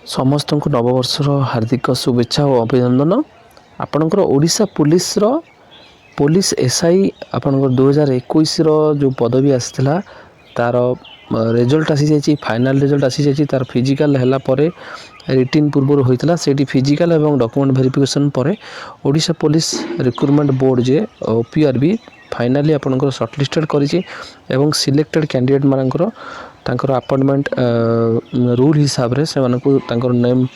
समस्त को नववर्षर हार्दिक शुभेच्छा और अभिनंदन। आपणकर ओडिशा पुलिस एसआई आपणकर 2021 जो पदवी आसाला तार रिजल्ट आसी जाइए, फाइनाल रिजल्ट आसी जाइए। तार फिजिकल है रिटिन पूर्व होता से फिजिकल और डॉक्यूमेंट वेरिफिकेशन पर ओडिशा पुलिस रिक्रुटमेंट बोर्ड जे ओपीआरबी फाइनाली आपणकर सर्टलिस्टेड करिछि एवं सिलेक्टेड कैंडिडेट मानकर तांकर अपॉइंटमेंट रूल हिसाब रे से मानकु तांकर नेम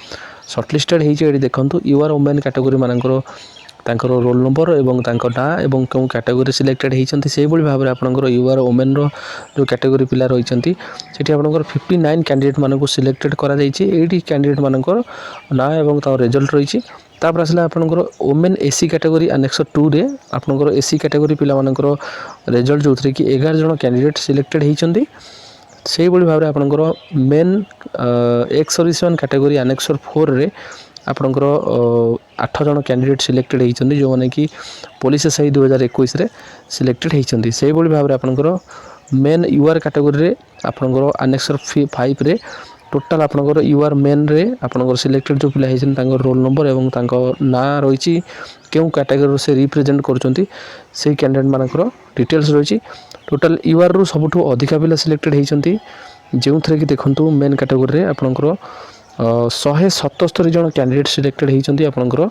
सर्टलिस्टेड होइछि। एठी देखंतु यूआर वुमेन कैटेगरी मानकर तांकर रोल नंबर एवं तांकर ना एवं केउ कैटेगरी सिलेक्टेड होइछंती से बळी भाबरे आपनकर यूआर वुमेन रो जो कैटेगरी पिला रहिछंती सेठी आपनकर 59 कैंडिडेट मानकु सिलेक्टेड करा जाइछि। एठी कैंडिडेट मानकर ना एवं ता रिजल्ट रहिछि। तापर आसला आपनकर वुमेन एसी कैटेगरी एनेक्स 2 रे आपनकर एसी कैटेगरी पिला मानकर रिजल्ट जोथरे कि 11 जण कैंडिडेट सिलेक्टेड होइछंती। से भाव में आपंकर main ex serviceman category annex 4 रे आपंकर 8 जण कैंडिडेट सिलेक्टेड होइछंती जो माने कि पुलिस एसआई 2021 रे सिलेक्टेड होइछंती। से भाव में आपंकर मेन यूआर कैटेगरी रे आपंकर एनेक्स 5 रे टोटाल आपंकर यूआर मेन रे आपंकर सिलेक्टेड जो पिला होइछन तांकर रोल नंबर एवं तांको ना रहिछि केउ कैटेगरी से रिप्रेजेंट करछंती से कैंडिडेट मानकर डिटेल्स रहिछि। टोटाल यूआर रु सबुठु अधिका पिला सिलेक्टेड होइछंती जो थरे कि देखंतु मेन कैटेगरी रे आपनकर 177 जण कैंडिडेट सिलेक्टेड होइछंती आपनकर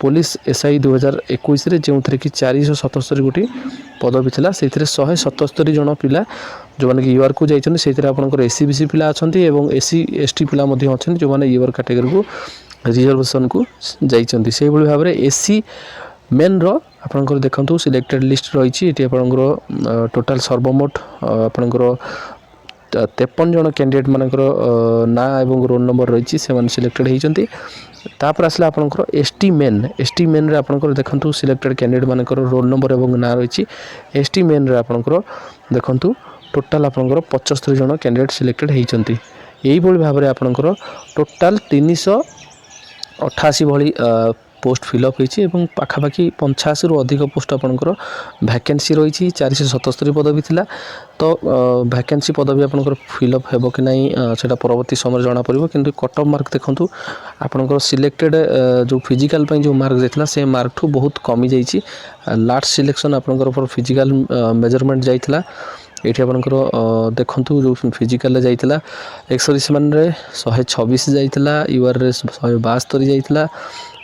पुलिस एसआई 2021 रे जो थरे कि 477 गोटी पदवी थिला से 177 जण पिला जो माने कि यूआर को जाइछंती से आपनकर एसी बीसी पिला अछंती एवं एसी एसटी पिला मध्ये अछंती जो माने यूआर कैटेगरी को रिजर्वेशन को जाइछंती। से बळी भाबरे एसी मेन रो आपनकर देखंतु सिलेक्टेड लिस्ट रहिछि। एटी आपनकर टोटाल सर्वमोट आपनकर 53 जण कैंडिडेट मानकर ना एवं रोल नंबर रहिछि से माने सिलेक्टेड होइछंती। तापर आसला आपनकर एसटी मेन रे आपनकर देखंतु सिलेक्टेड कैंडिडेट मानकर रोल नंबर एवं ना रहिछि। एसटी मेन रे आपनकर देखंतु टोटाल आपनकर 75 जण कैंडिडेट सिलेक्टेड होइछंती। एही भली भाबरे आपनकर टोटाल 388 भली पोस्ट फिलअप होइछि एवं पाखापाखि 85 रु अधिक पोस्ट आपनकर वैकेंसी रहिछि। 477 पदवी थिला तो वैकेंसी पदवी आपनकर फिलअप हेबो कि नाही सेटा परवर्ती समय जाना पड़िबो। किंतु कट ऑफ मार्क देखंतु आपनकर सिलेक्टेड जो फिजिकल पई जो मार्क देथिला से मार्क ठू बहुत कमी जाइछि। लास्ट सिलेक्शन आपनकर फॉर फिजिकल मेजरमेंट जाइथिला एठी आपनकर देखंतु जो फिजिकल जाइथिला एक्सर्विसमैन रे 126 जाइथिला, यूआर रे 172 जाइथिला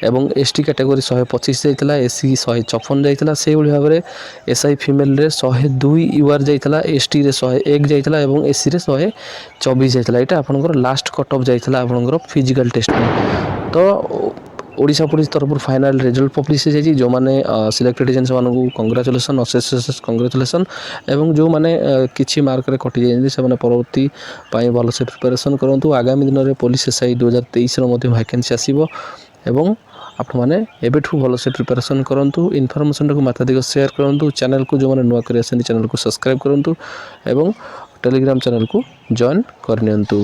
एवं एसटी कैटेगरी 125 जाइथिला, एसी 154 जाइथिला। से बळी भाबरे एसआई फीमेल रे 102 यूआर जाइथिला, एसटी रे 101 जाइथिला एवं एसी रे 124 जाइथिला। एटा आपनकर लास्ट कट ऑफ जाइथिला आपनकर फिजिकल टेस्ट में। तो ओडिशा पुलिस तरफ फाइनल रिजल्ट पब्लिश हो जो माने सिलेक्टेड एजेंसी मानू कंग्राचुलेसन अशेष कंग्राचुलेसन एवं जो माने किछि मार्क रे कटि जाइए से माने परवर्ती पाई भल से प्रिपरेशन करंतु। आगामी दिन रे पुलिस एसआई 2023 रो मध्ये वैकेंसी आसीबो एवं आप माने एबेठू भल से प्रिपरेशन करंतु। इनफॉरमेशन को माताधिक शेयर करंतु। चैनल को जो माने नुआ करे चैनल को सब्सक्राइब करंतु एवं टेलीग्राम चैनल को जॉइन करनियंतु।